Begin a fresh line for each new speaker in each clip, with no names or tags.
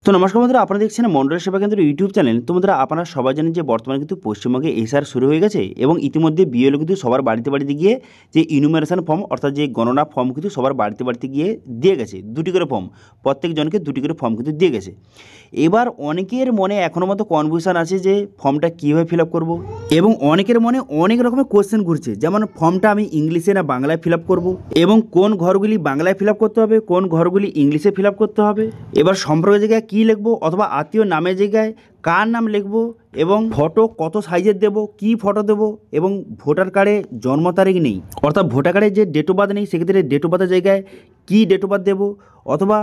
তো নমস্কার বন্ধুরা, আপনারা দেখছেন মন্ডল সেবা কেন্দ্র ইউটিউব চ্যানেল। তো বন্ধুরা, আপনারা সবাই জানেন যে বর্তমানে কিন্তু পশ্চিমবঙ্গে এসআর শুরু হয়ে গেছে এবং ইতিমধ্যে বিএলও কিন্তু সবার বাড়িতে বাড়িতে গিয়ে যে ইনুমারেশন ফর্ম অর্থাৎ যে গণনা ফর্ম কিন্তু সবার বাড়িতে বাড়িতে গিয়ে দিয়ে গেছে। দুটি করে ফর্ম, প্রত্যেকজনকে দুটি করে ফর্ম কিন্তু দিয়ে গেছে। এবার অনেকের মনে এখনও মতো কনফিউশন আছে যে ফর্মটা কীভাবে ফিল আপ করবো, এবং অনেকের মনে অনেক রকমের কোশ্চেন ঘুরছে, যেমন ফর্মটা আমি ইংলিশে না বাংলায় ফিল আপ করবো, এবং কোন ঘরগুলি বাংলায় ফিল আপ করতে হবে, কোন ঘরগুলি ইংলিশে ফিল আপ করতে হবে, এবার সম্পর্কের জায়গায় কী লিখবো অথবা আত্মীয় নামের জায়গায় কার নাম লিখবো, এবং ফটো কত সাইজের দেবো, কি ফটো দেবো, এবং ভোটার কার্ডে জন্ম তারিখ নেই অর্থাৎ ভোটার কার্ডে যে ডেট অফ বার্থ নেই সেক্ষেত্রে ডেট অফ বার্থের জায়গায় কী ডেট অফ বার্থ দেবো, অথবা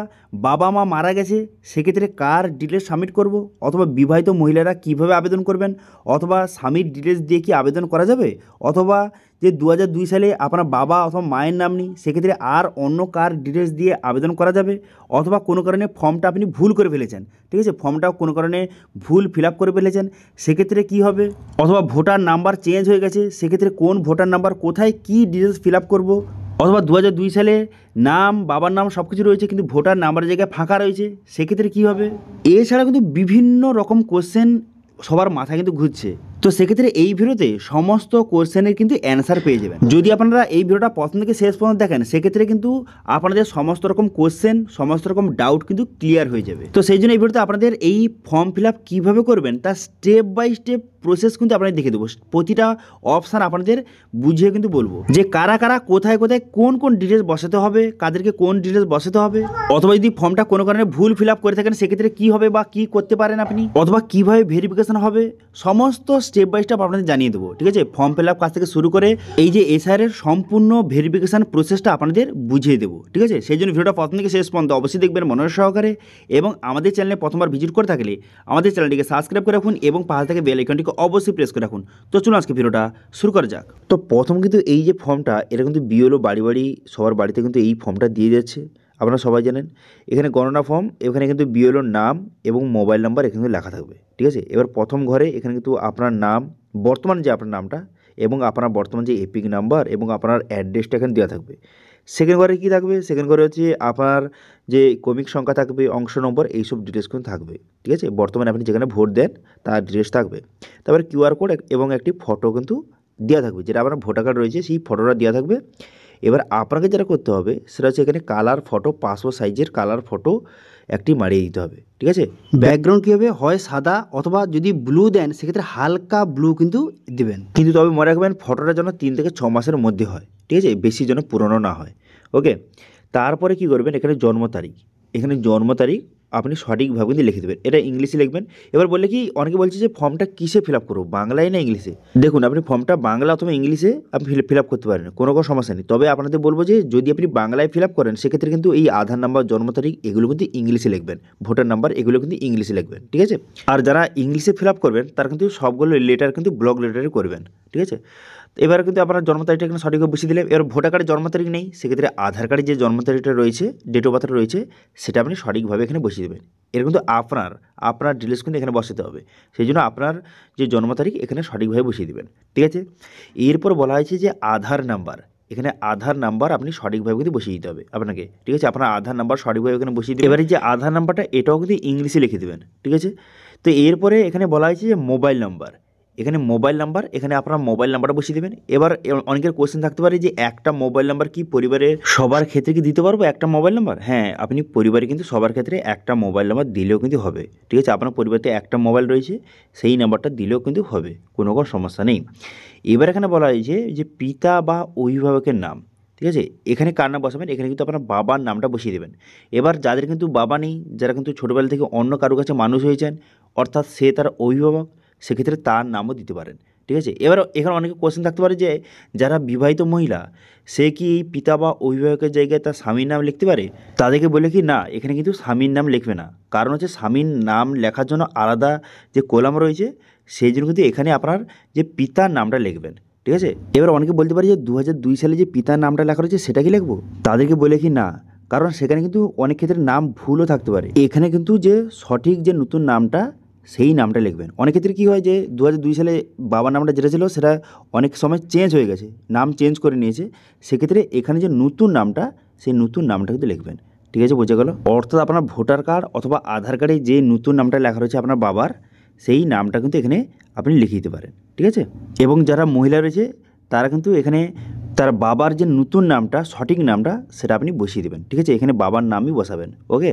বাবা মা মারা গেছে সেক্ষেত্রে কার ডিটেলস সাবমিট করব, অথবা বিবাহিত মহিলারা কীভাবে আবেদন করবেন, অথবা স্বামীর ডিটেলস দিয়ে কি আবেদন করা যাবে, অথবা যে 2002 সালে আপনার বাবা অথবা মায়ের নাম নেই সেক্ষেত্রে আর অন্য কার ডিটেলস দিয়ে আবেদন করা যাবে, অথবা কোনো কারণে ফর্মটা আপনি ভুল করে ফেলেছেন, ঠিক আছে, ফর্মটা কোনো কারণে ভুল ফিল আপ করে ফেলেছেন সেক্ষেত্রে কী হবে, অথবা ভোটার নাম্বার চেঞ্জ হয়ে গেছে সেক্ষেত্রে কোন ভোটার নাম্বার কোথায় কী ডিটেলস ফিল আপ করবো, অথবা 2002 সালে নাম বাবার নাম সব কিছু রয়েছে কিন্তু ভোটার নাম্বারের জায়গায় ফাঁকা রয়েছে সেক্ষেত্রে কী হবে। এছাড়া কিন্তু বিভিন্ন রকম কোশ্চেন সবার মাথায় কিন্তু ঘুরছে। তো সেক্ষেত্রে এই ভিডিওতে সমস্ত কোশ্চেনের কিন্তু অ্যান্সার পেয়ে যাবেন। যদি আপনারা এই ভিডিওটা প্রথম থেকে শেষ পর্যন্ত দেখেন সেক্ষেত্রে কিন্তু আপনাদের সমস্ত রকম কোশ্চেন সমস্ত রকম ডাউট কিন্তু ক্লিয়ার হয়ে যাবে। তো সেই জন্য এই ভিডিওতে আপনাদের এই ফর্ম ফিল আপ কীভাবে করবেন তার স্টেপ বাই স্টেপ প্রসেস কিন্তু আপনাদের দেখে দেবো। প্রতিটা অপশান আপনাদের বুঝিয়ে কিন্তু বলবো যে কারা কারা কোথায় কোথায় কোন কোন ডিটেলস বসাতে হবে, কাদেরকে কোন ডিটেলস বসাতে হবে, অথবা যদি ফর্মটা কোনো কারণে ভুল ফিল আপ করে থাকেন সেক্ষেত্রে কী হবে বা কী করতে পারেন আপনি, অথবা কীভাবে ভেরিফিকেশন হবে, সমস্ত স্টেপ বাই স্টেপ আপনাদের জানিয়ে দেবো। ঠিক আছে, ফর্ম ফিল আপ কাজ থেকে শুরু করে এই যে এসআইআর সম্পূর্ণ ভেরিফিকেশন প্রসেসটা আপনাদের বুঝিয়ে দেবো। ঠিক আছে, সেই জন্য ভিডিওটা প্রথম থেকে শেষ পর্যন্ত অবশ্যই দেখবেন মনোযোগ সহকারে, এবং আমাদের চ্যানেলে প্রথমবার ভিজিট করে থাকলে আমাদের চ্যানেলটিকে সাবস্ক্রাইব করে রাখুন এবং পাশে থেকে বেল আইকনটিকে অবশ্যই প্রেস করে রাখুন। তো চলুন আজকে ভিডিওটা শুরু করা যাক। তো প্রথম কিন্তু এই যে ফর্মটা এটা কিন্তু বিএলও বাড়ি বাড়ি সবার বাড়িতে কিন্তু এই ফর্মটা দিয়ে যাচ্ছে, আপনারা সবাই জানেন। এখানে গণনা ফর্ম, এখানে কিন্তু বিএলওর নাম এবং মোবাইল নাম্বার এখানে কিন্তু লেখা থাকবে। ঠিক আছে, এবার প্রথম ঘরে এখানে কিন্তু আপনার নাম, বর্তমান যে আপনার নামটা এবং আপনার বর্তমান যে এপিক নাম্বার এবং আপনার অ্যাড্রেসটা এখানে দেওয়া থাকবে। সেকেন্ড ঘরে কী থাকবে, সেকেন্ড ঘরে হচ্ছে আপনার যে ক্রমিক সংখ্যা থাকবে, অংশ নম্বর, এইসব ডিটেলস কিন্তু থাকবে। ঠিক আছে, বর্তমানে আপনি যেখানে ভোট দেন তার ডিটেলস থাকবে। তারপরে কিউআর কোড এবং একটি ফটো কিন্তু দেওয়া থাকবে, যেটা আপনার ভোটার কার্ড রয়েছে সেই ফটোটা দেওয়া থাকবে। এবার আপনাকে যেটা করতে হবে সেটা হচ্ছে এখানে কালার ফটো, পাসপোর্ট সাইজের কালার ফটো একটি মারিয়ে দিতে হবে। ঠিক আছে, ব্যাকগ্রাউন্ড কী হবে, হয় সাদা অথবা যদি ব্লু দেন সেক্ষেত্রে হালকা ব্লু কিন্তু দেবেন, কিন্তু তবে মনে রাখবেন ফটোটা যেন 3 থেকে 6 মাসের মধ্যে হয়। ঠিক আছে, বেশি যেন পুরনো না হয়। ওকে, তারপরে কি করবেন, এখানে জন্ম তারিখ, এখানে জন্ম তারিখ আপনি সঠিকভাবে কিন্তু লিখে দেবেন, এটা ইংলিশে লিখবেন। এবার বললে কি অনেকে বলছে যে ফর্মটা কিসে ফিল আপ করবো, বাংলায় না ইংলিশে। দেখুন, আপনি ফর্মটা বাংলা অথবা ইংলিশে আপনি ফিল আপ করতে পারেন, কোনো সমস্যা নেই। তবে আপনাদের বলবো যে যদি আপনি বাংলায় ফিল আপ করেন সেক্ষেত্রে কিন্তু এই আধার নাম্বার, জন্ম তারিখ এগুলো কিন্তু ইংলিশে লিখবেন, ভোটার নাম্বার এগুলো কিন্তু ইংলিশে লিখবেন। ঠিক আছে, আর যারা ইংলিশে ফিল আপ করবেন তারা কিন্তু সবগুলো লেটার কিন্তু ব্লক লেটারে করবেন। ঠিক আছে, এবার কিন্তু আপনার জন্ম তারিখটা এখানে সঠিকভাবে বসিয়ে দিলেন। এবার ভোটার কার্ডে জন্ম তারিখ নেই সেক্ষেত্রে আধার কার্ডে যে জন্ম তারিখটা রয়েছে, ডেট অফ বার্থ রয়েছে, সেটা আপনি সঠিকভাবে এখানে বসিয়ে দেবেন। এর কিন্তু আপনার ডিটেলস কিন্তু এখানে বসাতে হবে, সেই জন্য আপনার যে জন্ম তারিখ এখানে সঠিকভাবে বসিয়ে দেবেন। ঠিক আছে, এরপর বলা হয়েছে যে আধার নাম্বার, এখানে আধার নাম্বার আপনি সঠিকভাবে কিন্তু বসিয়ে দিতে হবে আপনাকে। ঠিক আছে, আপনার আধার নাম্বার সঠিকভাবে এখানে বসিয়ে দেবেন। এবারে যে আধার নাম্বারটা এটাও কিন্তু ইংলিশে লিখে দেবেন। ঠিক আছে, তো এরপরে এখানে বলা হয়েছে যে মোবাইল নাম্বার, এখানে মোবাইল নাম্বার, এখানে আপনার মোবাইল নাম্বারটা বসিয়ে দেবেন। এবার অনেকের কোশ্চেন থাকতে পারে যে একটা মোবাইল নাম্বার কি পরিবারের সবার ক্ষেত্রে কি দিতে পারবো একটা মোবাইল নাম্বার? হ্যাঁ, আপনি পরিবারে কিন্তু সবার ক্ষেত্রে একটা মোবাইল নাম্বার দিলেও কিন্তু হবে। ঠিক আছে, আপনার পরিবারে একটা মোবাইল রয়েছে সেই নাম্বারটা দিলেও কিন্তু হবে, কোনো সমস্যা নেই। এবার এখানে বলা হয়েছে যে পিতা বা অভিভাবকের নাম। ঠিক আছে, এখানে কার নাম বসাবেন, এখানে কিন্তু আপনার বাবার নামটা বসিয়ে দেবেন। এবার যাদের কিন্তু বাবা নেই, যারা কিন্তু ছোটোবেলা থেকে অন্য কারো কাছে মানুষ হয়েছেন অর্থাৎ সে তার অভিভাবক, সেক্ষেত্রে তার নামও দিতে পারেন। ঠিক আছে, এবার এখানে অনেকে কোশ্চেন থাকতে পারে যে যারা বিবাহিত মহিলা সে কি এই পিতা বা অভিভাবকের জায়গায় তার স্বামীর নাম লিখতে পারে? তাদেরকে বলে কি না, এখানে কিন্তু স্বামীর নাম লিখবে না, কারণ হচ্ছে স্বামীর নাম লেখার জন্য আলাদা যে কলাম রয়েছে, সেই জন্য কিন্তু এখানে আপনার যে পিতার নামটা লিখবেন। ঠিক আছে, এবার অনেকে বলতে পারে যে 2002 সালে যে পিতার নামটা লেখা রয়েছে সেটা কি লিখবো? তাদেরকে বলে কি না, কারণ সেখানে কিন্তু অনেক ক্ষেত্রে নাম ভুলও থাকতে পারে। এখানে কিন্তু যে সঠিক যে নতুন নামটা সেই নামটা লিখবেন। অনেক ক্ষেত্রে কী হয় যে 2002 সালে বাবার নামটা যেটা ছিল সেটা অনেক সময় চেঞ্জ হয়ে গেছে, নাম চেঞ্জ করে নিয়েছে, সেক্ষেত্রে এখানে যে নতুন নামটা সেই নতুন নামটা কিন্তু লিখবেন। ঠিক আছে, বোঝা গেল। অর্থাৎ আপনার ভোটার কার্ড অথবা আধার কার্ডে যে নতুন নামটা লেখা রয়েছে আপনার বাবার, সেই নামটা কিন্তু এখানে আপনি লিখে দিতে পারেন। ঠিক আছে, এবং যারা মহিলা রয়েছে তারা কিন্তু এখানে তার বাবার যে নতুন নামটা, সঠিক নামটা সেটা আপনি বসিয়ে দেবেন। ঠিক আছে, এখানে বাবার নামই বসাবেন। ওকে,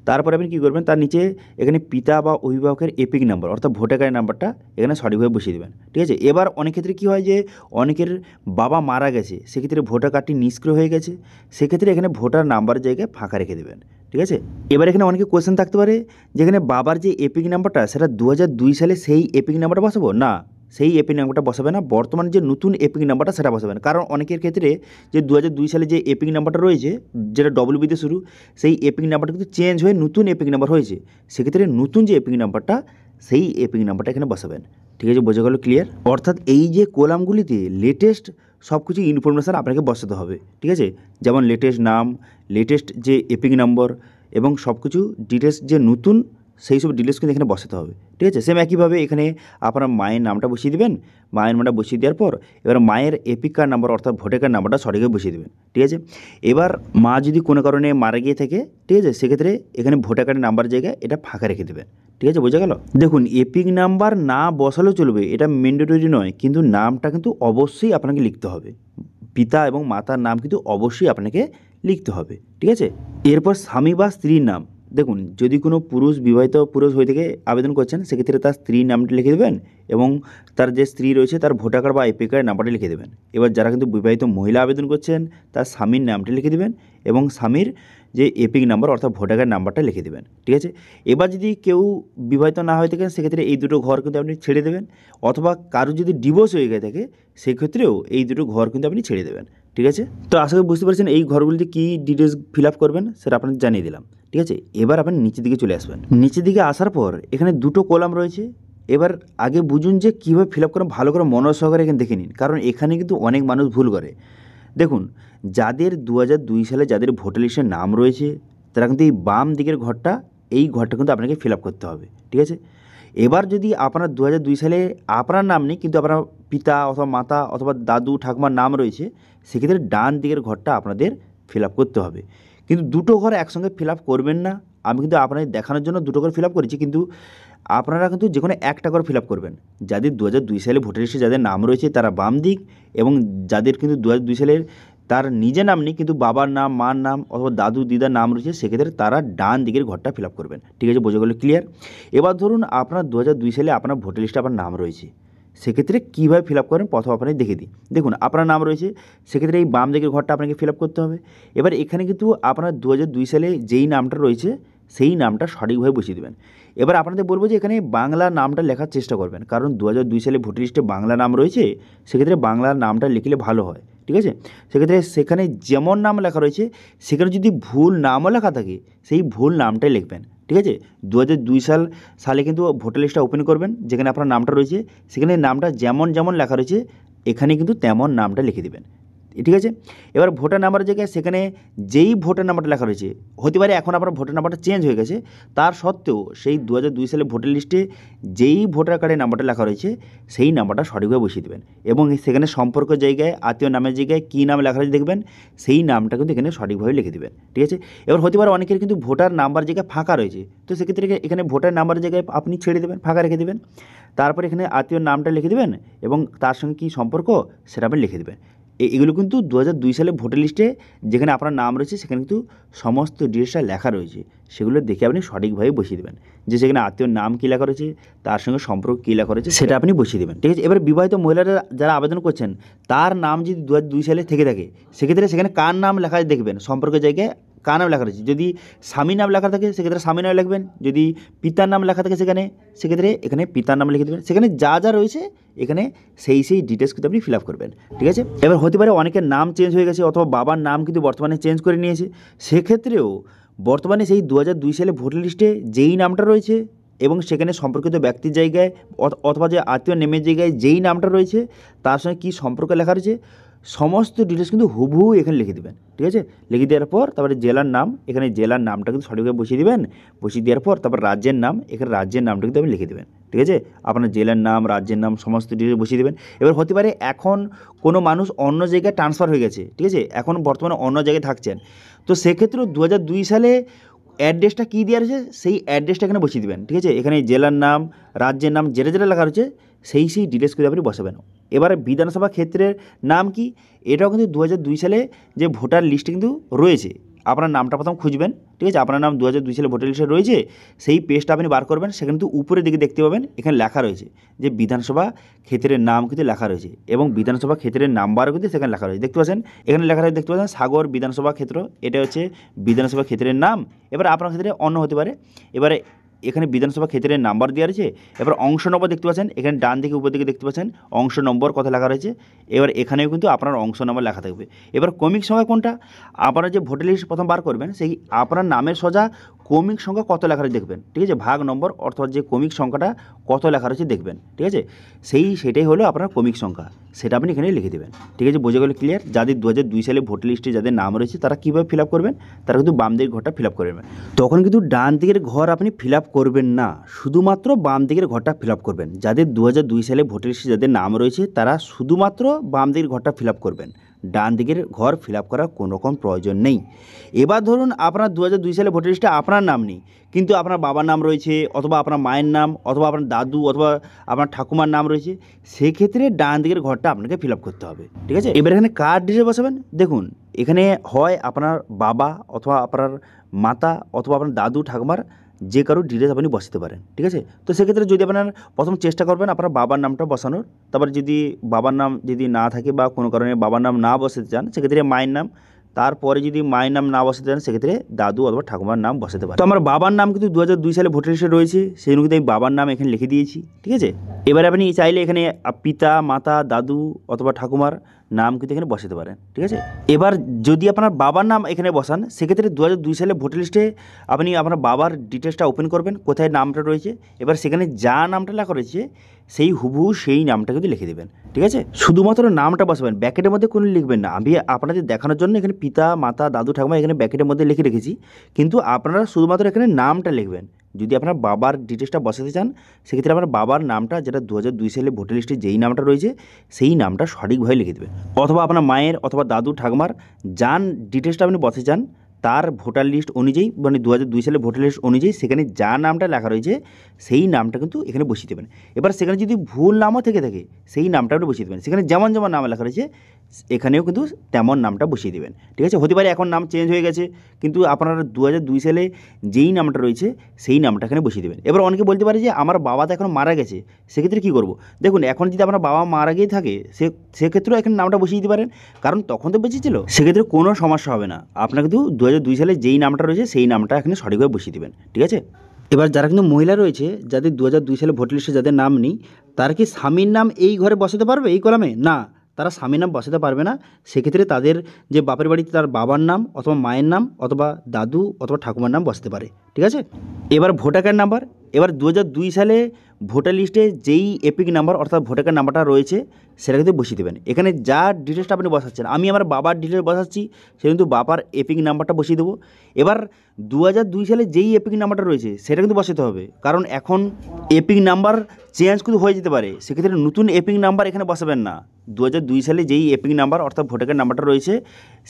তারপরে আপনি কী করবেন, তার নিচে এখানে পিতা বা অভিভাবকের এপিক নাম্বার অর্থাৎ ভোটার কার্ডের নাম্বারটা এখানে সঠিকভাবে বসিয়ে দেবেন। ঠিক আছে, এবার অনেক ক্ষেত্রে কী হয় যে অনেকের বাবা মারা গেছে, সেক্ষেত্রে ভোটার কার্ডটি নিষ্ক্রিয় হয়ে গেছে, সেক্ষেত্রে এখানে ভোটার নাম্বারের জায়গায় ফাঁকা রেখে দেবেন। ঠিক আছে, এবার এখানে অনেকে কোয়েশ্চেন থাকতে পারে যেখানে বাবার যে এপিক নাম্বারটা সেটা 2002 সালে সেই এপিক নাম্বারটা বসাবো না, সেই এপিক নাম্বারটা বসাবে না, বর্তমানে যে নতুন এপিক নাম্বারটা সেটা বসাবেন। কারণ অনেকের ক্ষেত্রে যে 2002 সালে যে এপিক নাম্বারটা রয়েছে যেটা WB দিয়ে শুরু, সেই এপিক নাম্বারটা কিন্তু চেঞ্জ হয়ে নতুন এপিক নাম্বার হয়েছে, সেক্ষেত্রে নতুন যে এপিক নাম্বারটা সেই এপিক নাম্বারটা এখানে বসাবেন। ঠিক আছে, বোঝা গেল, ক্লিয়ার। অর্থাৎ এই যে কলামগুলিতে লেটেস্ট সব কিছু ইনফরমেশান আপনাকে বসাতে হবে। ঠিক আছে, যেমন লেটেস্ট নাম, লেটেস্ট যে এপিক নম্বর এবং সব কিছু ডিটেলস যে নতুন, সেই সব ডিটেলস কিন্তু এখানে বসাতে হবে। ঠিক আছে, সেম একইভাবে এখানে আপনার মায়ের নামটা বসিয়ে দেবেন। মায়ের নামটা বসিয়ে দেওয়ার পর এবার মায়ের এপিক কার্ড নাম্বার অর্থাৎ ভোটার কার্ড নাম্বারটা সঠিকভাবে বসিয়ে দেবেন। ঠিক আছে, এবার মা যদি কোনো কারণে মারা গিয়ে থাকে, ঠিক আছে, সেক্ষেত্রে এখানে ভোটার কার্ডের নাম্বার জায়গায় এটা ফাঁকা রেখে দেবেন। ঠিক আছে, বোঝা গেল। দেখুন, এপিক নাম্বার না বসালেও চলবে, এটা ম্যান্ডেটরি নয়, কিন্তু নামটা কিন্তু অবশ্যই আপনাকে লিখতে হবে। পিতা এবং মাতার নাম কিন্তু অবশ্যই আপনাকে লিখতে হবে। ঠিক আছে, এরপর স্বামী বা স্ত্রীর নাম। দেখুন, যদি কোনো পুরুষ বিবাহিত পুরুষ হয়ে থেকে আবেদন করছেন, সেক্ষেত্রে তার স্ত্রীর নামটা লিখে দেবেন এবং তার যে স্ত্রী রয়েছে তার ভোটার কার্ড বা এপিক কার্ডের নাম্বারটা লিখে দেবেন। এবার যারা কিন্তু বিবাহিত মহিলা আবেদন করছেন, তার স্বামীর নামটা লিখে দেবেন এবং স্বামীর যে এপিক নাম্বার অর্থাৎ ভোটার কার্ড নাম্বারটা লিখে দেবেন। ঠিক আছে, এবার যদি কেউ বিবাহিত না হয়ে থাকেন, সেক্ষেত্রে এই দুটো ঘর কিন্তু আপনি ছেড়ে দেবেন, অথবা কারো যদি ডিভোর্স হয়ে গিয়ে থাকে, সেক্ষেত্রেও এই দুটো ঘর কিন্তু আপনি ছেড়ে দেবেন। ঠিক আছে, তো আশা করি বুঝতে পারছেন এই ঘরগুলিতে কী ডিটেলস ফিল আপ করবেন সেটা আপনাদের জানিয়ে দিলাম। ঠিক আছে, এবার আপনি নিচের দিকে চলে আসবেন। নিচের দিকে আসার পর এখানে দুটো কলাম রয়েছে। এবার আগে বুঝুন যে কীভাবে ফিল আপ করেন, ভালো করে মনোযোগ সহকারে এখানে দেখে নিন, কারণ এখানে কিন্তু অনেক মানুষ ভুল করে। দেখুন, যাদের 2002 সালে যাদের ভোটার লিস্টের নাম রয়েছে, তারা কিন্তু এই বাম দিকের ঘরটা, এই ঘরটা কিন্তু আপনাকে ফিল আপ করতে হবে। ঠিক আছে, এবার যদি আপনার 2002 সালে আপনার নাম নেই কিন্তু আপনার পিতা অথবা মাতা অথবা দাদু ঠাকুমার নাম রয়েছে, সেক্ষেত্রে ডান দিকের ঘরটা আপনাদের ফিল আপ করতে হবে। কিন্তু দুটো ঘর একসঙ্গে ফিল আপ করবেন না। আমি কিন্তু আপনাদের দেখানোর জন্য দুটো ঘর ফিল আপ করেছি, কিন্তু আপনারা কিন্তু যে কোনো একটা ঘর ফিল আপ করবেন। যাদের 2002 সালে ভোটার লিস্টে যাদের নাম রয়েছে তারা বাম দিক, এবং যাদের কিন্তু 2002 সালের তার নিজের নাম নেই কিন্তু বাবার নাম, মার নাম অথবা দাদু দিদার নাম রয়েছে, সেক্ষেত্রে তারা ডান দিকের ঘরটা ফিল আপ করবেন। ঠিক আছে, বোঝা গেল, ক্লিয়ার। এবার ধরুন আপনার 2002 সালে আপনার ভোটার লিস্টে আপনার নাম রয়েছে, সেক্ষেত্রে কীভাবে ফিল আপ করেন প্রথম আপনাকে দেখে দিই। দেখুন, আপনার নাম রয়েছে, সেক্ষেত্রে এই বাম দিকের ঘরটা আপনাকে ফিল আপ করতে হবে। এবার এখানে কিন্তু আপনার 2002 সালে যেই নামটা রয়েছে সেই নামটা সঠিকভাবে বসিয়ে দেবেন। এবার আপনাদের বলবো যে এখানে বাংলা নামটা লেখার চেষ্টা করবেন, কারণ 2002 সালে ভোটার লিস্টে বাংলা নাম রয়েছে, সেক্ষেত্রে বাংলা নামটা লিখলে ভালো হয়। ঠিক আছে, সেক্ষেত্রে সেখানে যেমন নাম লেখা রয়েছে সেখানে যদি ভুল নামও লেখা থাকে, সেই ভুল নামটাই লিখবেন। ঠিক আছে, 2002 সালে কিন্তু ভোটার লিস্টটা ওপেন করবেন, যেখানে আপনার নামটা রয়েছে সেখানে নামটা যেমন যেমন লেখা রয়েছে এখানে কিন্তু তেমন নামটা লিখে দেবেন। ঠিক আছে, এবার ভোটার নাম্বারের জায়গায় সেখানে যেই ভোটার নাম্বারটা লেখা রয়েছে, হতে পারে এখন আপনার ভোটার নাম্বারটা চেঞ্জ হয়ে গেছে, তার সত্ত্বেও সেই 2002 সালে ভোটার লিস্টে যেই ভোটার কার্ডের নাম্বারটা লেখা রয়েছে সেই নাম্বারটা সঠিকভাবে বসিয়ে দেবেন, এবং সেখানে সম্পর্ক জায়গায় আত্মীয় নামের জায়গায় কী নাম লেখা রয়েছে দেখবেন, সেই নামটা কিন্তু এখানে সঠিকভাবে লিখে দেবেন। ঠিক আছে, এবার হতে পারে অনেকের কিন্তু ভোটার নাম্বার জায়গায় ফাঁকা রয়েছে, তো সেক্ষেত্রে এখানে ভোটার নাম্বারের জায়গায় আপনি ছেড়ে দেবেন, ফাঁকা রেখে দেবেন। তারপর এখানে আত্মীয়র নামটা লিখে দেবেন এবং তার সঙ্গে কী সম্পর্ক সেটা আপনি লিখে দেবেন। এগুলো কিন্তু 2002 সালে ভোটার লিস্টে যেখানে আপনার নাম রয়েছে সেখানে কিন্তু সমস্ত ডিটেলসটা লেখা রয়েছে, সেগুলো দেখে আপনি সঠিকভাবে বসিয়ে দেবেন। যে সেখানে আত্মীয়র নাম কী লেখা রয়েছে, তার সঙ্গে সম্পর্ক কী লেখা রয়েছে সেটা আপনি বসিয়ে দেবেন। ঠিক আছে, এবার বিবাহিত মহিলারা যারা আবেদন করছেন তার নাম যদি 2002 সালে থেকে থাকে, সেক্ষেত্রে সেখানে কার নাম লেখা দেখবেন, সম্পর্কের জায়গায় কার নাম লেখা রয়েছে। যদি স্বামীর নাম লেখা থাকে সেক্ষেত্রে স্বামীর নাম লিখবেন, যদি পিতার নাম লেখা থাকে সেক্ষেত্রে এখানে পিতার নাম লিখে দেবেন। সেখানে যা যা রয়েছে এখানে সেই ডিটেলস কিন্তু আপনি ফিল আপ করবেন। ঠিক আছে, এবার হতে পারে অনেকের নাম চেঞ্জ হয়ে গেছে অথবা বাবার নাম কিন্তু বর্তমানে চেঞ্জ করে নিয়েছে, সেক্ষেত্রেও বর্তমানে সেই 2002 সালে ভোটার লিস্টে যেই নামটা রয়েছে এবং সেখানে সম্পর্কিত ব্যক্তির জায়গায় অথবা যে আত্মীয় নেমের জায়গায় যেই নামটা রয়েছে তার সঙ্গে কী সম্পর্ক লেখা রয়েছে সমস্ত ডিটেলস কিন্তু হুবহু এখানে লিখে দেবেন। ঠিক আছে, লিখে দেওয়ার পর তারপরে জেলার নাম, এখানে জেলার নামটা কিন্তু সঠিকভাবে বসিয়ে দেবেন। বসিয়ে দেওয়ার পর তারপর রাজ্যের নাম, এখানে রাজ্যের নামটা কিন্তু আপনি লিখে দেবেন। ঠিক আছে, আপনার জেলার নাম, রাজ্যের নাম সমস্ত ডিটেলস বসিয়ে দেবেন। এবার হতে পারে এখন কোনো মানুষ অন্য জায়গায় ট্রান্সফার হয়ে গেছে, ঠিক আছে, এখন বর্তমানে অন্য জায়গায় থাকছেন, তো সেক্ষেত্রে 2002 সালে অ্যাড্রেসটা কী দেওয়া রয়েছে সেই অ্যাড্রেসটা এখানে বসিয়ে দেবেন, ঠিক আছে। এখানে জেলার নাম, রাজ্যের নাম, যেটা যেটা লেখা রয়েছে সেই ডিটেলস করে আপনি বসাবেন। এবারে বিধানসভা ক্ষেত্রের নাম কি, এটাও কিন্তু 2002 সালে যে ভোটার লিস্টে কিন্তু রয়েছে। আপনার নামটা প্রথম খুঁজবেন, ঠিক আছে। আপনার নাম 2002 সালে ভোটার লিস্টে রয়েছে, সেই পেজটা আপনি বার করবেন। সেখানে কিন্তু উপরের দিকে দেখতে পাবেন এখানে লেখা রয়েছে যে বিধানসভা ক্ষেত্রের নাম কিন্তু লেখা রয়েছে, এবং বিধানসভা ক্ষেত্রের নাম্বারও কিন্তু সেখানে লেখা রয়েছে। দেখতে পাচ্ছেন এখানে লেখা রয়েছে, দেখতে পাচ্ছেন সাগর বিধানসভা ক্ষেত্র, এটা হচ্ছে বিধানসভা ক্ষেত্রের নাম। এবার আপনার ক্ষেত্রে অন্য হতে পারে। এবারে এখানে বিধানসভা ক্ষেত্রের নাম্বার দেওয়া রয়েছে। এবার অংশ নম্বর দেখতে পাচ্ছেন, এখানে ডান দিকে উপর দিকে দেখতে পাচ্ছেন অংশ নম্বর কথা লেখা রয়েছে। এবার এখানেও কিন্তু আপনার অংশ নম্বর লেখা থাকবে। এবার ক্রমিক সংখ্যা কোনটা, আপনারা যে ভোটার লিস্ট প্রথম বার করবেন সেই আপনার নামের সোজা ক্রমিক সংখ্যা কত লেখা রয়েছে দেখবেন, ঠিক আছে। ভাগ নম্বর অর্থাৎ যে ক্রমিক সংখ্যাটা কত লেখা রয়েছে দেখবেন, ঠিক আছে। সেটাই হলো আপনার ক্রমিক সংখ্যা, সেটা আপনি এখানে লিখে দেবেন, ঠিক আছে। বোঝা গেল ক্লিয়ার। যাদের 2002 সালে ভোটার লিস্টে যাদের নাম রয়েছে তারা কীভাবে ফিল আপ করবেন, তারা কিন্তু বাম দিকের ঘরটা ফিল আপ করবেন। তখন কিন্তু ডান দিকের ঘর আপনি ফিল আপ করবেন না, শুধুমাত্র বাম দিকের ঘরটা ফিল আপ করবেন। যাদের 2002 সালে ভোটার লিস্টে যাদের নাম রয়েছে তারা শুধুমাত্র বাম দিকের ঘরটা ফিল আপ করবেন, ডান দিকের ঘর ফিল আপ করার কোনো রকম প্রয়োজন নেই। এবার ধরুন আপনার 2002 সালে ভোটার লিস্টে আপনার নাম নেই, কিন্তু আপনার বাবার নাম রয়েছে, অথবা আপনার মায়ের নাম, অথবা আপনার দাদু অথবা আপনার ঠাকুমার নাম রয়েছে, সেক্ষেত্রে ডান দিকের ঘরটা আপনাকে ফিল আপ করতে হবে, ঠিক আছে। এবার এখানে কার ডিটেল বসাবেন, দেখুন এখানে হয় আপনার বাবা অথবা আপনার মাতা অথবা আপনার দাদু ঠাকুমার যে কারো ডিটেলস আপনি বসাতে পারেন, ঠিক আছে। তো সেক্ষেত্রে যদি আপনার প্রথম চেষ্টা করবেন আপনার বাবার নামটা বসানোর, তারপর যদি বাবার নাম যদি না থাকে বা কোনো কারণে বাবার নাম না বসাতে চান সেক্ষেত্রে মায়ের নাম, তারপরে যদি মায়ের নাম না বসাতে চান সেক্ষেত্রে দাদু অথবা ঠাকুমার নাম বসাতে পারেন। তো আমার বাবার নাম কিন্তু 2002 সালে ভোটার লিস্টে রয়েছে, সেই জন্য কিন্তু আমি বাবার নাম এখানে লিখে দিয়েছি, ঠিক আছে। এবারে আপনি চাইলে এখানে পিতা মাতা দাদু অথবা ঠাকুমার নাম কিন্তু এখানে বসাতে পারেন, ঠিক আছে। এবার যদি আপনার বাবার নাম এখানে বসান সেক্ষেত্রে 2002 সালে ভোটার লিস্টে আপনি আপনার বাবার ডিটেলসটা ওপেন করবেন, কোথায় নামটা রয়েছে। এবার সেখানে যা নামটা লেখা রয়েছে সেই হুবহু সেই নামটা কিন্তু লিখে দেবেন, ঠিক আছে। শুধুমাত্র নামটা বসাবেন, ব্যাকেটের মধ্যে কোনো লিখবেন না। আমি আপনাদের দেখানোর জন্য এখানে পিতা মাতা দাদু ঠাকুমা এখানে ব্যাকেটের মধ্যে লিখে রেখেছি, কিন্তু আপনারা শুধুমাত্র এখানে নামটা লিখবেন। যদি আপনার বাবার ডিটেলসটা বসাতে চান সেক্ষেত্রে আপনার বাবার নামটা যেটা 2002 সালে ভোটার লিস্টে যেই নামটা রয়েছে সেই নামটা সঠিকভাবে লিখে দেবেন, অথবা আপনার মায়ের অথবা দাদু ঠাকুমার যার ডিটেলসটা আপনি বসাতে চান তার ভোটার লিস্ট অনুযায়ী, মানে 2002 সালে ভোটার লিস্ট অনুযায়ী সেখানে যা নামটা লেখা রয়েছে সেই নামটা কিন্তু এখানে বসিয়ে দেবেন। এবার সেখানে যদি ভুল নামও থেকে থাকে সেই নামটা আপনি বসিয়ে দেবেন, সেখানে যেমন যেমন নাম লেখা রয়েছে এখানেও কিন্তু তেমন নামটা বসিয়ে দেবেন, ঠিক আছে। হতে পারে এখন নাম চেঞ্জ হয়ে গেছে, কিন্তু আপনারা 2002 সালে যেই নামটা রয়েছে সেই নামটা এখানে বসিয়ে দেবেন। এবার অনেকে বলতে পারে যে আমার বাবা তো এখন মারা গেছে, সেক্ষেত্রে কী করব। দেখুন এখন যদি আপনার বাবা মারা গিয়ে থাকে সেক্ষেত্রেও এখানে নামটা বসিয়ে দিতে পারেন, কারণ তখন তো বেঁচে ছিল, সেক্ষেত্রে কোনো সমস্যা হবে না। আপনার কিন্তু 2002 সালে যেই নামটা রয়েছে সেই নামটা এখানে সঠিকভাবে বসিয়ে দেবেন, ঠিক আছে। এবার যারা কিন্তু মহিলা রয়েছে যাদের 2002 সালে ভোটার লিস্টে যাদের নাম নেই, তারা কি স্বামীর নাম এই ঘরে বসাতে পারবে এই কলামে? না, তারা স্বামীর নাম বসাতে পারবে না। সেক্ষেত্রে তাদের যে বাপের বাড়িতে তার বাবার নাম অথবা মায়ের নাম অথবা দাদু অথবা ঠাকুমার নাম বসাতে পারে, ঠিক আছে। এবার ভোটার কার্ড নাম্বার, এবার 2002 সালে ভোটার লিস্টে যেই এপিক নাম্বার অর্থাৎ ভোটার কার্ড নাম্বারটা রয়েছে সেটা কিন্তু বসিয়ে দেবেন। এখানে যা ডিটেলসটা আপনি বসাচ্ছেন, আমি আমার বাবার ডিটেলস বসাচ্ছি, সে কিন্তু বাবার এপিক নাম্বারটা বসিয়ে দেবো। এবার 2002 সালে যেই এপিক নাম্বারটা রয়েছে সেটা কিন্তু বসাতে হবে, কারণ এখন এপিক নাম্বার চেঞ্জ কিন্তু হয়ে যেতে পারে, সেক্ষেত্রে নতুন এপিক নাম্বার এখানে বসাবেন না। 2002 সালে যেই এপিক নাম্বার অর্থাৎ ভোটার কার্ড নাম্বারটা রয়েছে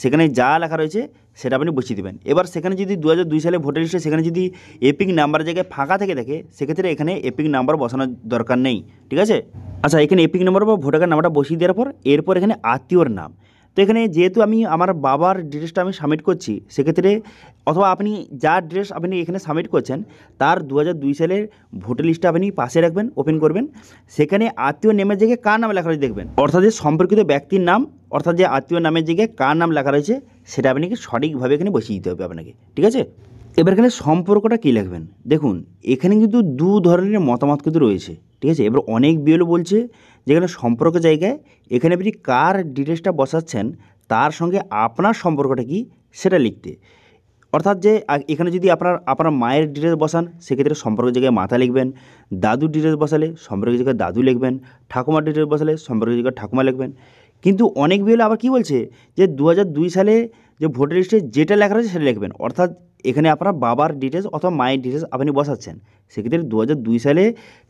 সেখানে যা লেখা রয়েছে সেটা আপনি বসিয়ে দেবেন। এবার সেখানে যদি 2002 সালে ভোটার লিস্টে সেখানে যদি এপিক নাম্বার জায়গায় ফাঁকা থেকে থাকে সেক্ষেত্রে এখানে এপিক নাম্বার বসানোর দরকার নেই, ঠিক আছে। আচ্ছা, এখানে এপিক নাম্বার বা ভোটার কার্ড নাম্বারটা বসিয়ে দেওয়ার পর এরপর এখানে আত্মীয়র নাম। তো এখানে যেহেতু আমি আমার বাবার ডিটেলসটা আমি সাবমিট করছি, সেক্ষেত্রে অথবা আপনি যার ডিটেলস আপনি এখানে সাবমিট করছেন তার 2002 সালের ভোটার লিস্টটা আপনি পাশে রাখবেন, ওপেন করবেন। সেখানে আত্মীয় নামের জায়গায় কার নাম লেখা রয়েছে দেখবেন, অর্থাৎ যে সম্পর্কিত ব্যক্তির নাম অর্থাৎ যে আত্মীয় নামের জায়গায় কার নাম লেখা রয়েছে সেটা আপনাকে সঠিকভাবে এখানে বসিয়ে দিতে হবে আপনাকে, ঠিক আছে। এবার এখানে সম্পর্কটা কী লিখবেন, দেখুন এখানে কিন্তু দু ধরনের মতামত কিন্তু রয়েছে, ঠিক আছে। এবার অনেক বিএলও বলছে যেখানে সম্পর্ক জায়গায় এখানে আপনি কার ডিটেলসটা বসাচ্ছেন তার সঙ্গে আপনার সম্পর্কটা কী সেটা লিখতে, অর্থাৎ যে এখানে যদি আপনার মায়ের ডিটেলস বসান সেক্ষেত্রে সম্পর্কের জায়গায় মাতা লিখবেন, দাদুর ডিটেলস বসালে সম্পর্কের জায়গায় দাদু লিখবেন, ঠাকুমার ডিটেলস বসালে সম্পর্কের জায়গায় ঠাকুমা লিখবেন। কিন্তু অনেক বিএলও আবার কী বলছে যে 2002 সালে যে ভোটার লিস্টে যেটা লেখা রয়েছে সেটা লিখবেন, অর্থাৎ এখানে আপনার বাবার ডিটেলস অথবা মায়ের ডিটেলস আপনি বসাচ্ছেন। সেক্ষেত্রে 2002 সালে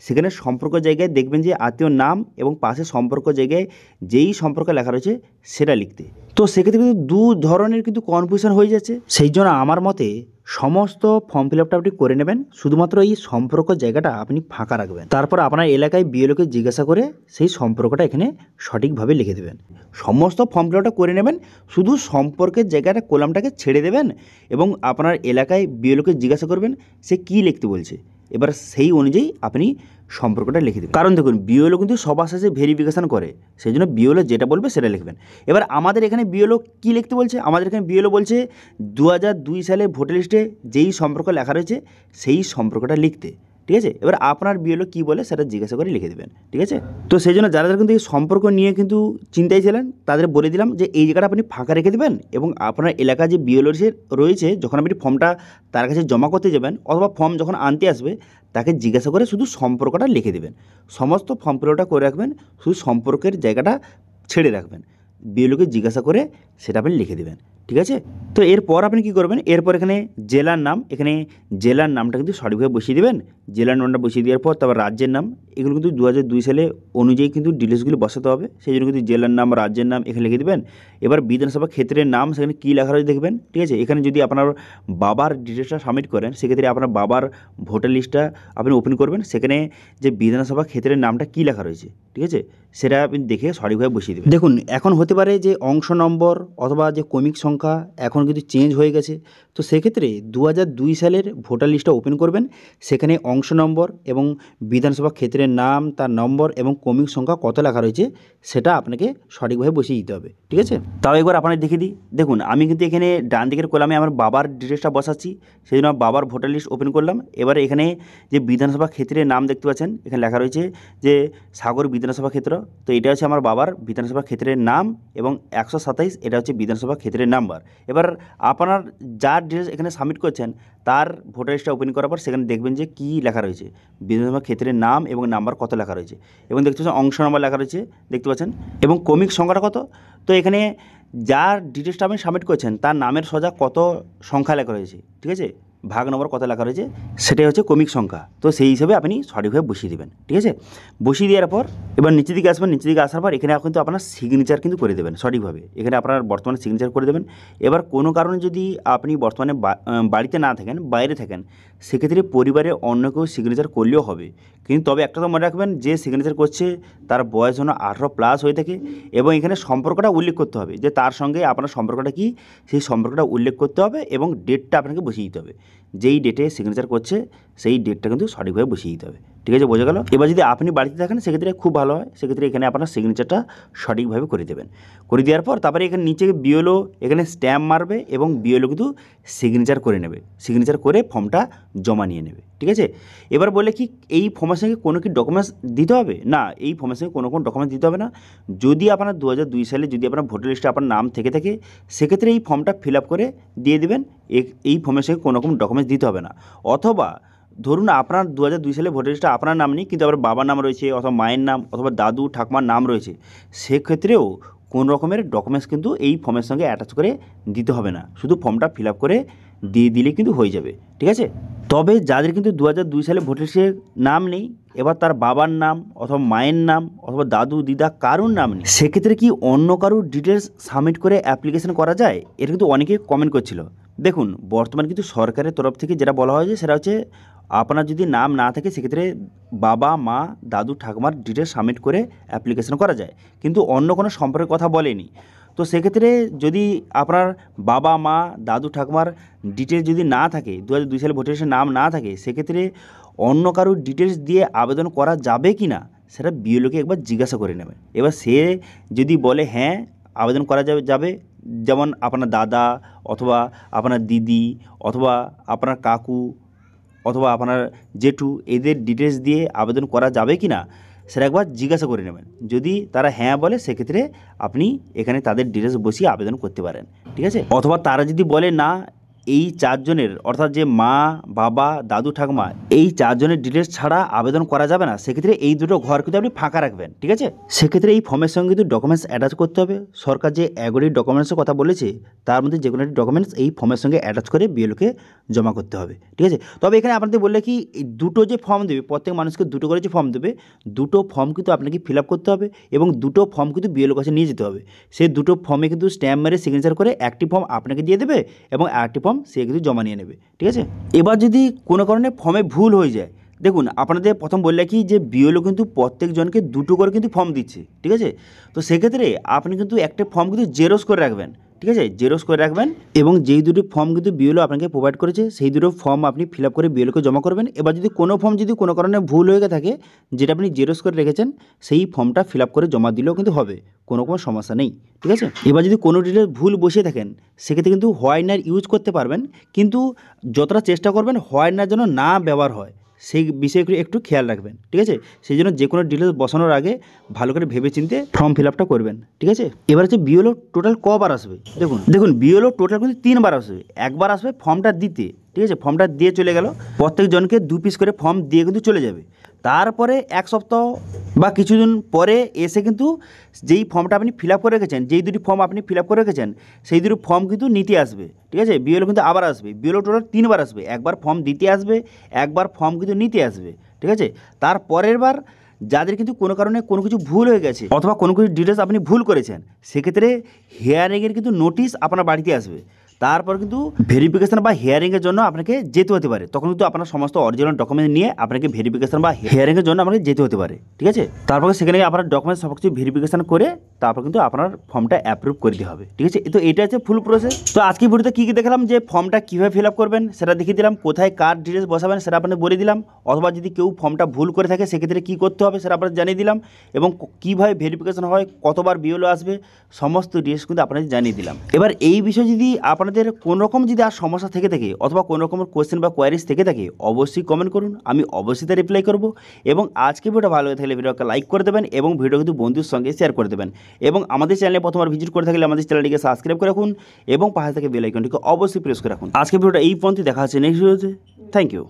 সেখানে সম্পর্ক জায়গায় দেখবেন যে আত্মীয়র নাম এবং পাশে সম্পর্ক জায়গায় যেই সম্পর্ক লেখা রয়েছে সেটা লিখতে। তো সেক্ষেত্রে কিন্তু দু ধরনের কিন্তু কনফিউশন হয়ে যাচ্ছে। সেই জন্য আমার মতে সমস্ত ফর্ম ফিল আপটা আপনি করে নেবেন, শুধুমাত্র এই সম্পর্ক জায়গাটা আপনি ফাঁকা রাখবেন। তারপর আপনার এলাকায় বিএলওকে জিজ্ঞাসা করে সেই সম্পর্কটা এখানে সঠিকভাবে লিখে দেবেন। সমস্ত ফর্ম ফিল আপটা করে নেবেন, শুধু সম্পর্কের জায়গাটা কলামটাকে ছেড়ে দেবেন এবং আপনার এলাকায় বিএলওকে জিজ্ঞাসা করবেন সে কী লিখতে বলছে, এবার সেই অনুযায়ী আপনি সম্পর্কটা লিখে দেবেন। কারণ দেখুন বিএলও কিন্তু সবার শেষে ভেরিফিকেশান করে, সেই জন্য বিএলও যেটা বলবে সেটা লিখবেন। এবার আমাদের এখানে বিএলও কী লিখতে বলছে, আমাদের এখানে বিএলও বলছে 2002 সালে ভোটার লিস্টে যেই সম্পর্ক লেখা রয়েছে সেই সম্পর্কটা লিখতে। ঠিক আছে, এবার আপনার বিএলও কী বলে সেটা জিজ্ঞাসা করে লিখে দেবেন। ঠিক আছে, তো সেই জন্য যারা যারা কিন্তু এই সম্পর্ক নিয়ে কিন্তু চিন্তায় ছিলেন তাদের বলে দিলাম যে এই জায়গাটা আপনি ফাঁকা রেখে দেবেন এবং আপনার এলাকায় যে বিএলও রয়েছে যখন আপনি ফর্মটা তার কাছে জমা করতে যাবেন অথবা ফর্ম যখন আনতে আসবে তাকে জিজ্ঞাসা করে শুধু সম্পর্কটা লিখে দেবেন। সমস্ত ফর্ম ফিলআপটা করে রাখবেন, শুধু সম্পর্কের জায়গাটা ছেড়ে রাখবেন, বিএলওকে জিজ্ঞাসা করে সেটা আপনি লিখে দেবেন। ঠিক আছে, তো এরপর আপনি কী করবেন, এরপর এখানে জেলার নাম, এখানে জেলার নামটা কিন্তু সঠিকভাবে বসিয়ে দেবেন। জেলার নামটা বসিয়ে দেওয়ার পর তারপর রাজ্যের নাম, এগুলো কিন্তু 2002 সালে অনুযায়ী কিন্তু ডিটেলসগুলি বসাতে হবে, সেই জন্য কিন্তু জেলার নাম রাজ্যের নাম এখানে লিখে দেবেন। এবার বিধানসভা ক্ষেত্রের নাম সেখানে কী লেখা রয়েছে দেখবেন। ঠিক আছে, এখানে যদি আপনার বাবার ডিটেলসটা সাবমিট করেন সেক্ষেত্রে আপনার বাবার ভোটার লিস্টটা আপনি ওপেন করবেন, সেখানে যে বিধানসভা ক্ষেত্রের নামটা কী লেখা রয়েছে ঠিক আছে সেটা আপনি দেখে সঠিকভাবে বসিয়ে দেবেন। দেখুন এখন হতে পারে যে অংশ নম্বর অথবা যে ক্রমিক সংখ্যা এখন কিন্তু চেঞ্জ হয়ে গেছে, তো সেক্ষেত্রে 2002 সালের ভোটার লিস্টটা ওপেন করবেন, সেখানে অংশ নম্বর এবং বিধানসভা ক্ষেত্রের নাম তার নম্বর এবং ক্রমিক সংখ্যা কত লেখা রয়েছে সেটা আপনাকে সঠিকভাবে বসিয়ে দিতে হবে। ঠিক আছে, তাও একবার আপনাদের দেখিয়ে দিই। দেখুন আমি কিন্তু এখানে ডান দিকের কলামে আমার বাবার ডিটেলসটা বসাচ্ছি, সেই জন্য বাবার ভোটার লিস্ট ওপেন করলাম। এবারে এখানে যে বিধানসভা ক্ষেত্রের নাম দেখতে পাচ্ছেন এখানে লেখা রয়েছে যে সাগর বিধানসভা ক্ষেত্র, তো এটা হচ্ছে আমার বাবার বিধানসভা ক্ষেত্রের নাম এবং 127 এটা হচ্ছে বিধানসভা ক্ষেত্রের নাম্বার। এবার আপনার যার ডিটেলস এখানে সাবমিট করছেন তার ভোটার লিস্টটা ওপেন করার পর সেখানে দেখবেন যে কী লেখা রয়েছে, বিধানসভা ক্ষেত্রের নাম এবং নাম্বার কত লেখা রয়েছে এবং দেখতে পাচ্ছেন অংশ নাম্বার লেখা রয়েছে দেখতে পাচ্ছেন এবং ক্রমিক সংখ্যাটা কত। তো এখানে যার ডিটেলসটা আপনি সাবমিট করছেন তার নামের সোজা কত সংখ্যা লেখা রয়েছে ঠিক আছে, ভাগ নম্বর কত লেখা রয়েছে সেটাই হচ্ছে ক্রমিক সংখ্যা, তো সেই হিসাবে আপনি সঠিকভাবে বসিয়ে দেবেন। ঠিক আছে, বসিয়ে দেওয়ার পর এবার নিচের দিকে আসবেন, নিচের দিকে আসার পর এখানে কিন্তু আপনার সিগনেচার কিন্তু করে দেবেন সঠিকভাবে, এখানে আপনার বর্তমানে সিগনেচার করে দেবেন। এবার কোনো কারণে যদি আপনি বর্তমানে বাড়িতে না থাকেন বাইরে থাকেন সেক্ষেত্রে পরিবারের অন্য কেউ সিগনেচার করলেও হবে, কিন্তু তবে একটা তো মনে রাখবেন যে সিগনেচার করছে তার বয়স যেন 18+ হয়ে থাকে এবং এখানে সম্পর্কটা উল্লেখ করতে হবে যে তার সঙ্গে আপনার সম্পর্কটা কী সেই সম্পর্কটা উল্লেখ করতে হবে এবং ডেটটা আপনাকে বসিয়ে দিতে হবে, যেই ডেটে সিগনেচার করছে সেই ডেটটা কিন্তু সঠিকভাবে বসিয়ে দিতে হবে। ঠিক আছে, বোঝা গেল। এবার যদি আপনি বাড়িতে থাকেন সেক্ষেত্রে খুব ভালো হয়, সেক্ষেত্রে এখানে আপনার সিগনেচারটা সঠিকভাবে করে দেবেন। করে দেওয়ার পর তারপরে এখানে নিচে বিএলও এখানে স্ট্যাম্প মারবে এবং বিএলও কিন্তু সিগনেচার করে নেবে, সিগনেচার করে ফর্মটা জমা নিয়ে নেবে। ঠিক আছে, এবার বলে কি এই ফর্মের সঙ্গে কোনো কি ডকুমেন্টস দিতে হবে না, এই ফর্মের সঙ্গে কোনো ডকুমেন্টস দিতে হবে না। যদি আপনার 2002 সালে যদি আপনার ভোটার লিস্টে আপনার নাম থেকে থাকে সেক্ষেত্রে এই ফর্মটা ফিল আপ করে দিয়ে দেবেন, এই ফর্মের সঙ্গে কোনো রকম ডকুমেন্টস দিতে হবে না। অথবা ধরুন আপনার 2002 সালে ভোটার লিস্টে আপনার নাম নেই কিন্তু আপনার বাবার নাম রয়েছে অথবা মায়ের নাম অথবা দাদু ঠাকুমার নাম রয়েছে, সেক্ষেত্রেও কোন রকমের ডকুমেন্টস কিন্তু এই ফর্মের সঙ্গে অ্যাটাচ করে দিতে হবে না, শুধু ফর্মটা ফিল আপ করে দিয়ে দিলে কিন্তু হয়ে যাবে। ঠিক আছে, তবে যাদের কিন্তু 2002 সালে ভোটার লিস্টে নাম নেই, এবার তার বাবার নাম অথবা মায়ের নাম অথবা দাদু দিদা কারুর নাম নেই, সেক্ষেত্রে কি অন্য কারুর ডিটেলস সাবমিট করে অ্যাপ্লিকেশন করা যায়, এটা কিন্তু অনেকে কমেন্ট করছিল। দেখুন বর্তমানে কিন্তু সরকারের তরফ থেকে যেটা বলা হয়েছে সেটা হচ্ছে আপনার যদি নাম না থাকে সেক্ষেত্রে বাবা মা দাদু ঠাকুমার ডিটেলস সাবমিট করে অ্যাপ্লিকেশন করা যায়, কিন্তু অন্য কোনো সম্পর্কের কথা বলেনি। তো সেক্ষেত্রে যদি আপনার বাবা মা দাদু ঠাকুমার ডিটেলস যদি না থাকে 2002 সালে ভোটার লিস্টে নাম না থাকে সেক্ষেত্রে অন্য কারোর ডিটেলস দিয়ে আবেদন করা যাবে কি না সেটা বিএলওকে একবার জিজ্ঞাসা করে নেবেন। এবার সে যদি বলে হ্যাঁ আবেদন করা যাবে, যেমন আপনার দাদা অথবা আপনার দিদি অথবা আপনার কাকু অথবা আপনার জেঠু এদের ডিটেলস দিয়ে আবেদন করা যাবে কি না সেটা একবার জিজ্ঞাসা করে নেবেন। যদি তারা হ্যাঁ বলে সেক্ষেত্রে আপনি এখানে তাদের ডিটেলস বসিয়ে আবেদন করতে পারেন। ঠিক আছে, অথবা তারা যদি বলে না এই চারজনের অর্থাৎ যে মা, বাবা, দাদু, ঠাকুমা এই চারজনের ডিটেলস ছাড়া আবেদন করা যাবে না। সেক্ষেত্রে এই দুটো ঘর কিন্তু আপনি ফাঁকা রাখবেন, ঠিক আছে। সেক্ষেত্রে এই ফর্মের সঙ্গে কিন্তু ডকুমেন্টস অ্যাটাচ করতে হবে। সরকার যে 11টি ডকুমেন্টসের কথা বলেছে তার মধ্যে যে কোনো একটি ডকুমেন্টস এই ফর্মের সঙ্গে অ্যাটাচ করে বিএলওকে জমা করতে হবে, ঠিক আছে। তবে এখানে আপনাদের বললে কি এই দুটো যে ফর্ম দেবে, প্রত্যেক মানুষকে দুটো করে যে ফর্ম দেবে, দুটো ফর্ম কিন্তু আপনাকে ফিল আপ করতে হবে এবং দুটো ফর্ম কিন্তু বিএলওর কাছে নিয়ে যেতে হবে। সেই দুটো ফর্মে কিন্তু স্ট্যাম্প মেরে সিগনেচার করে একটি ফর্ম আপনাকে দিয়ে দেবে এবং আরেকটি ফর্ম সে কিন্তু জমা নিয়ে নেবে, ঠিক আছে। এবার যদি কোনো কারণে ফর্মে ভুল হয়ে যায়, দেখুন আপনাদের প্রথম বললে কি যে বিএলও কিন্তু প্রত্যেকজনকে দুটো করে কিন্তু ফর্ম দিচ্ছে, ঠিক আছে। তো সেক্ষেত্রে আপনি কিন্তু একটা ফর্ম কিন্তু জেরক্স করে রাখবেন, ঠিক আছে, জেরক্স করে রাখবেন এবং যেই দুটো ফর্ম কিন্তু বিএলও আপনাকে প্রোভাইড করেছে সেই দুটো ফর্ম আপনি ফিল আপ করে বিএলওকে জমা করবেন। এবার যদি কোনো ফর্ম যদি কোনো কারণে ভুল হয়ে থাকে, যেটা আপনি জেরক্স করে রেখেছেন সেই ফর্মটা ফিল আপ করে জমা দিলেও কিন্তু হবে, কোনো সমস্যা নেই, ঠিক আছে। এবার যদি কোনো ডিটেলস ভুল বসিয়ে থাকেন সেক্ষেত্রে কিন্তু হোয়াইটনার ইউজ করতে পারবেন, কিন্তু যতটা চেষ্টা করবেন হোয়াইটনার যেন না ব্যবহার হয় সেই বিষয়গুলো একটু খেয়াল রাখবেন, ঠিক আছে। সেই জন্য যে কোনো ডিটেলস বসানোর আগে ভালো করে ভেবে চিন্তে ফর্ম ফিল আপটা করবেন, ঠিক আছে। এবার হচ্ছে বিএলও টোটাল কবার আসবে, দেখুন বিএলও টোটাল কিন্তু 3বার আসবে। একবার আসবে ফর্মটা দিতে, ঠিক আছে, ফর্মটা দিয়ে চলে গেল, প্রত্যেকজনকে 2 পিস করে ফর্ম দিয়ে কিন্তু চলে যাবে। তারপরে 1 সপ্তাহ বা কিছুদিন পরে এসে কিন্তু যেই ফর্মটা আপনি ফিল আপ করে রেখেছেন, যেই দুটি ফর্ম আপনি ফিল আপ করে রেখেছেন সেই দুটি ফর্ম কিন্তু নিতে আসবে, ঠিক আছে। বিএলও কিন্তু আবার আসবে, বিএলও টোটাল 3বার আসবে। একবার ফর্ম দিতে আসবে, একবার ফর্ম কিন্তু নিতে আসবে, ঠিক আছে। তার পরের বার যাদের কিন্তু কোনো কারণে কোনো কিছু ভুল হয়ে গেছে অথবা কোনো কিছু ডিটেলস আপনি ভুল করেছেন সেক্ষেত্রে হিয়ারিংয়ের কিন্তু নোটিশ আপনার বাড়িতে আসবে। তারপর কিন্তু ভেরিফিকেশন বা হিয়ারিংয়ের জন্য আপনাকে যেতে হতে পারে, তখন কিন্তু আপনার সমস্ত অরিজিনাল ডকুমেন্ট নিয়ে আপনাকে ভেরিফিকেশন বা হিয়ারিংয়ের জন্য আপনাকে যেতে হতে পারে, ঠিক আছে। তারপরে সেখানে আপনার ডকুমেন্ট সব কিছু ভেরিফিকেশন করে তারপর কিন্তু আপনার ফর্মটা অ্যাপ্রুভ করে দিতে হবে, ঠিক আছে। তো এটা হচ্ছে ফুল প্রসেস। তো আজকে ভিডিওতে কী দেখালাম যে ফর্মটা কীভাবে ফিল আপ করবেন সেটা দেখিয়ে দিলাম, কোথায় কার ডিটেলস বসাবেন সেটা আপনাদের বলে দিলাম, অথবা যদি কেউ ফর্মটা ভুল করে থাকে সেক্ষেত্রে কী করতে হবে সেটা আপনাদের জানিয়ে দিলাম, এবং কীভাবে ভেরিফিকেশন হয়, কতবার বিএলও আসবে, সমস্ত ডিটেলস কিন্তু আপনাদের জানিয়ে দিলাম। এবার এই বিষয়ে যদি আপনাদের কোনো রকম যদি আর সমস্যা থেকে থাকে অথবা কোনো রকমের কোয়েশ্চেন বা কোয়ারিজ থেকে থাকে অবশ্যই কমেন্ট করুন, আমি অবশ্যই তা রিপ্লাই করব। এবং আজকে ভিডিওটা ভালো হয়ে থাকলে ভিডিওকে লাইক করে দেবেন এবং ভিডিও কিন্তু বন্ধুর সঙ্গে শেয়ার করে দেবেন, এবং আমাদের চ্যানেলে প্রথমবার ভিজিট করে থাকলে আমাদের চ্যানেলটিকে সাবস্ক্রাইব করে রাখুন এবং পাশে থেকে বেল আইকনটিকে অবশ্যই প্রেস করে রাখুন। আজকে ভিডিওটা এই পর্যন্ত, দেখা হচ্ছে নেক্সট ভিডিওতে। Thank you.